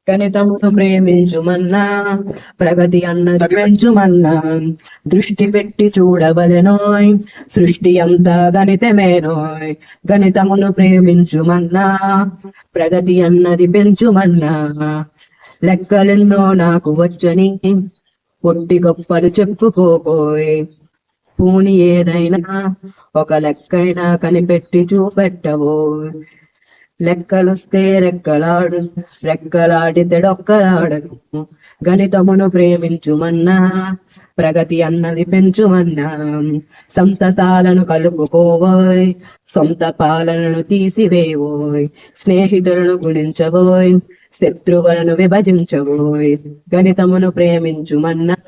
గణితమును ప్రేమించుమన్నా ప్రగతి అన్నది పెంచుమన్నా దృష్టి పెట్టి చూడవలెనోయ్ సృష్టి అంతా గణితమేనోయ్ గణితమును ప్రేమించుమన్నా ప్రగతి అన్నది పెంచుమన్నా లెక్కలెన్నో నాకు వచ్చని పొట్టి గొప్పలు చెప్పుకోకోయ్ పూని ఏదైనా ఒక లెక్కైనా కనిపెట్టి చూపెట్టవోయ్ లెక్కలొస్తే రెక్కలాడితే డొక్కలాడదు గణితమును ప్రేమించుమన్నా ప్రగతి అన్నది పెంచుమన్నా సంతసాలను కలుపుకోవోయ్ సొంత పాలనను తీసివేవోయ్ స్నేహితులను గుణించవోయ్ శత్రువులను విభజించవోయ్ గణితమును ప్రేమించుమన్నా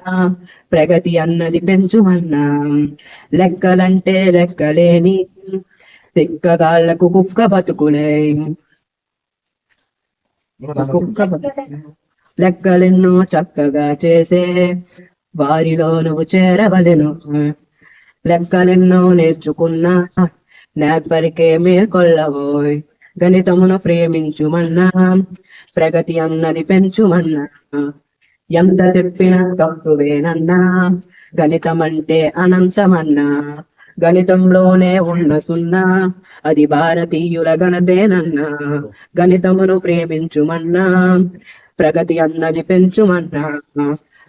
ప్రగతి అన్నది పెంచుమన్నా లెక్కలంటే లెక్కలేని తిక్కగాళ్లకు కుక్క బతుకులే లెక్కలెన్నో చక్కగా చేసే వారిలో నువ్వు చేరవలెను లెక్కలెన్నో నేర్చుకున్నా నేర్పరికే మేల్కొల్లవోయ్ గణితమును ప్రేమించుమన్నా ప్రగతి అన్నది పెంచుమన్నా ఎంత చెప్పినా తక్కువేనన్నా గణితమంటే అనంతమన్నా గణితంలోనే ఉన్న సున్నా అది భారతీయుల గణదేనన్నా గణితమును ప్రేమించుమన్నా ప్రగతి అన్నది పెంచుమన్నా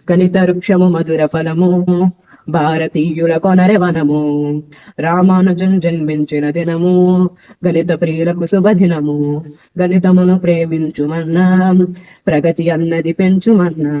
గణిత వృక్షము మధుర ఫలము భారతీయుల కొనరె వనము రామానుజన్ జన్మించిన దినము గణిత ప్రియులకు శుభదినము గణితమును ప్రేమించుమన్నా ప్రగతి అన్నది పెంచుమన్నా